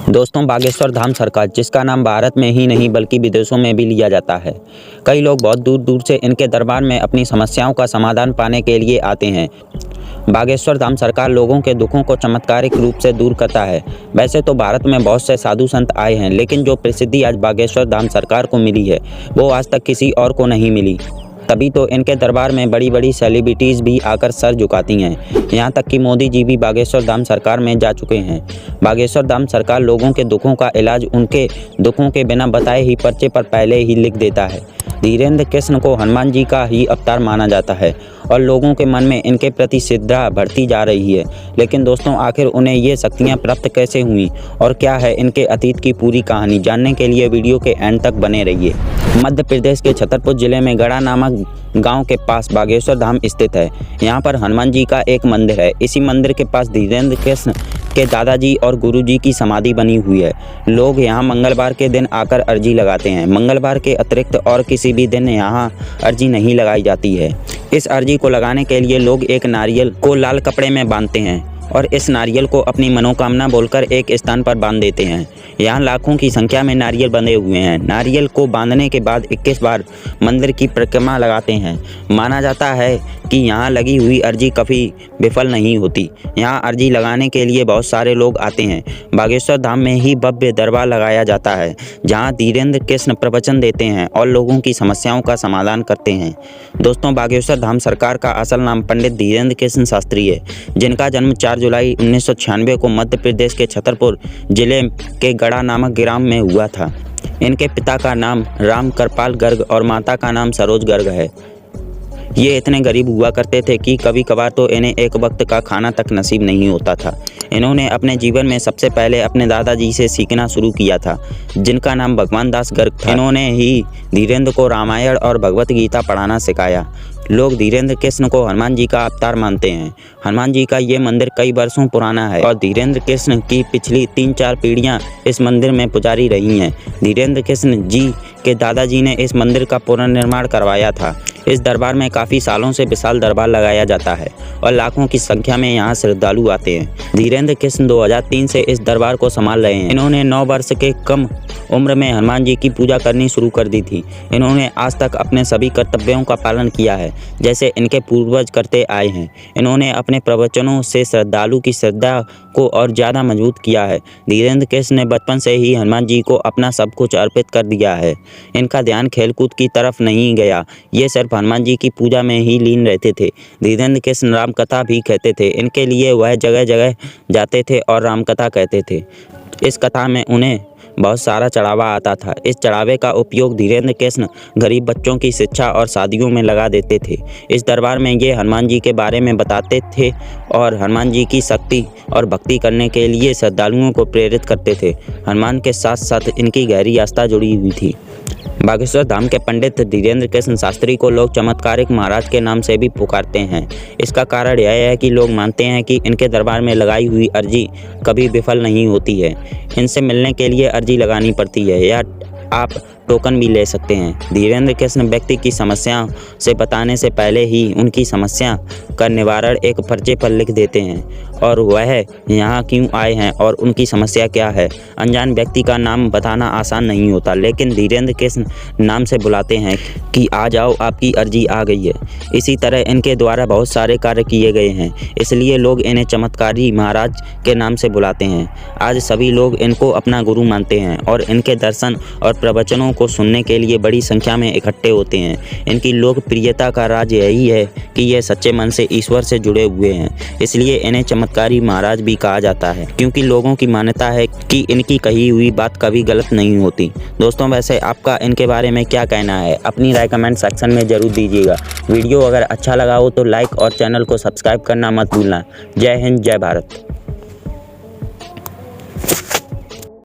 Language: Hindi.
दोस्तों, बागेश्वर धाम सरकार, जिसका नाम भारत में ही नहीं बल्कि विदेशों में भी लिया जाता है। कई लोग बहुत दूर दूर से इनके दरबार में अपनी समस्याओं का समाधान पाने के लिए आते हैं। बागेश्वर धाम सरकार लोगों के दुखों को चमत्कारिक रूप से दूर करता है। वैसे तो भारत में बहुत से साधु संत आए हैं, लेकिन जो प्रसिद्धि आज बागेश्वर धाम सरकार को मिली है वो आज तक किसी और को नहीं मिली। तभी तो इनके दरबार में बड़ी बड़ी सेलिब्रिटीज़ भी आकर सर झुकाती हैं। यहाँ तक कि मोदी जी भी बागेश्वर धाम सरकार में जा चुके हैं। बागेश्वर धाम सरकार लोगों के दुखों का इलाज उनके दुखों के बिना बताए ही पर्चे पर पहले ही लिख देता है। धीरेन्द्र कृष्ण को हनुमान जी का ही अवतार माना जाता है और लोगों के मन में इनके प्रति श्रद्धा बढ़ती जा रही है। लेकिन दोस्तों, आखिर उन्हें ये शक्तियाँ प्राप्त कैसे हुई और क्या है इनके अतीत की पूरी कहानी, जानने के लिए वीडियो के एंड तक बने रहिए। मध्य प्रदेश के छतरपुर जिले में गढ़ा नामक गांव के पास बागेश्वर धाम स्थित है। यहाँ पर हनुमान जी का एक मंदिर है। इसी मंदिर के पास धीरेन्द्र कृष्ण के दादाजी और गुरुजी की समाधि बनी हुई है। लोग यहाँ मंगलवार के दिन आकर अर्जी लगाते हैं। मंगलवार के अतिरिक्त और किसी भी दिन यहाँ अर्जी नहीं लगाई जाती है। इस अर्जी को लगाने के लिए लोग एक नारियल को लाल कपड़े में बांधते हैं और इस नारियल को अपनी मनोकामना बोलकर एक स्थान पर बांध देते हैं। यहाँ लाखों की संख्या में नारियल बंधे हुए हैं। नारियल को बांधने के बाद 21 बार मंदिर की परिक्रमा लगाते हैं। माना जाता है कि यहाँ लगी हुई अर्जी कभी विफल नहीं होती। यहाँ अर्जी लगाने के लिए बहुत सारे लोग आते हैं। बागेश्वर धाम में ही भव्य दरबार लगाया जाता है, जहाँ धीरेन्द्र कृष्ण प्रवचन देते हैं और लोगों की समस्याओं का समाधान करते हैं। दोस्तों, बागेश्वर धाम सरकार का असल नाम पंडित धीरेन्द्र कृष्ण शास्त्री है, जिनका जन्म 4 जुलाई 1996 को मध्य प्रदेश के छतरपुर जिले के गढ़ा नामक ग्राम में हुआ था। इनके पिता का नाम राम कृपाल गर्ग और माता का नाम सरोज गर्ग है। ये इतने गरीब हुआ करते थे कि कभी कभार तो इन्हें एक वक्त का खाना तक नसीब नहीं होता था। इन्होंने अपने जीवन में सबसे पहले अपने दादाजी से सीखना शुरू किया था, जिनका नाम भगवान दास गर्ग था। इन्होंने ही धीरेन्द्र को रामायण और भगवत गीता पढ़ाना सिखाया। लोग धीरेन्द्र कृष्ण को हनुमान जी का अवतार मानते हैं। हनुमान जी का ये मंदिर कई वर्षों पुराना है और धीरेन्द्र कृष्ण की पिछली 3-4 पीढ़ियां इस मंदिर में पुजारी रही हैं। धीरेन्द्र कृष्ण जी के दादाजी ने इस मंदिर का पुनर्निर्माण करवाया था। इस दरबार में काफ़ी सालों से विशाल दरबार लगाया जाता है और लाखों की संख्या में यहाँ श्रद्धालु आते हैं। धीरेन्द्र कृष्ण 2003 से इस दरबार को संभाल रहे हैं। इन्होंने 9 वर्ष के कम उम्र में हनुमान जी की पूजा करनी शुरू कर दी थी। इन्होंने आज तक अपने सभी कर्तव्यों का पालन किया है, जैसे इनके पूर्वज करते आए हैं। इन्होंने अपने प्रवचनों से श्रद्धालु की श्रद्धा को और ज़्यादा मजबूत किया है। धीरेन्द्र कृष्ण ने बचपन से ही हनुमान जी को अपना सब कुछ अर्पित कर दिया है। इनका ध्यान खेलकूद की तरफ नहीं गया, ये सिर्फ हनुमान जी की पूजा में ही लीन रहते थे। धीरेन्द्र कृष्ण राम कथा भी कहते थे। इनके लिए वह जगह जगह जाते थे और राम कथा कहते थे। इस कथा में उन्हें बहुत सारा चढ़ावा आता था। इस चढ़ावे का उपयोग धीरेन्द्र कृष्ण गरीब बच्चों की शिक्षा और शादियों में लगा देते थे। इस दरबार में ये हनुमान जी के बारे में बताते थे और हनुमान जी की शक्ति और भक्ति करने के लिए श्रद्धालुओं को प्रेरित करते थे। हनुमान के साथ साथ इनकी गहरी आस्था जुड़ी हुई थी। बागेश्वर धाम के पंडित धीरेन्द्र कृष्ण शास्त्री को लोग चमत्कारिक महाराज के नाम से भी पुकारते हैं। इसका कारण यह है कि लोग मानते हैं कि इनके दरबार में लगाई हुई अर्जी कभी विफल नहीं होती है। इनसे मिलने के लिए अर्जी लगानी पड़ती है या आप टोकन भी ले सकते हैं। धीरेन्द्र कृष्ण व्यक्ति की समस्या से बताने से पहले ही उनकी समस्या का निवारण एक पर्चे पर लिख देते हैं और वह यहाँ क्यों आए हैं और उनकी समस्या क्या है। अनजान व्यक्ति का नाम बताना आसान नहीं होता, लेकिन धीरेन्द्र कृष्ण नाम से बुलाते हैं कि आ जाओ, आपकी अर्जी आ गई है। इसी तरह इनके द्वारा बहुत सारे कार्य किए गए हैं, इसलिए लोग इन्हें चमत्कारी महाराज के नाम से बुलाते हैं। आज सभी लोग इनको अपना गुरु मानते हैं और इनके दर्शन और प्रवचनों को सुनने के लिए बड़ी संख्या में इकट्ठे होते हैं। इनकी लोकप्रियता का राज यही है कि ये सच्चे मन से ईश्वर से जुड़े हुए हैं, इसलिए इन्हें चमत्कारी महाराज भी कहा जाता है, क्योंकि लोगों की मान्यता है कि इनकी कही हुई बात कभी गलत नहीं होती। दोस्तों, वैसे आपका इनके बारे में क्या कहना है? अपनी राय कमेंट सेक्शन में जरूर दीजिएगा। वीडियो अगर अच्छा लगा हो तो लाइक और चैनल को सब्सक्राइब करना मत भूलना। जय हिंद, जय भारत।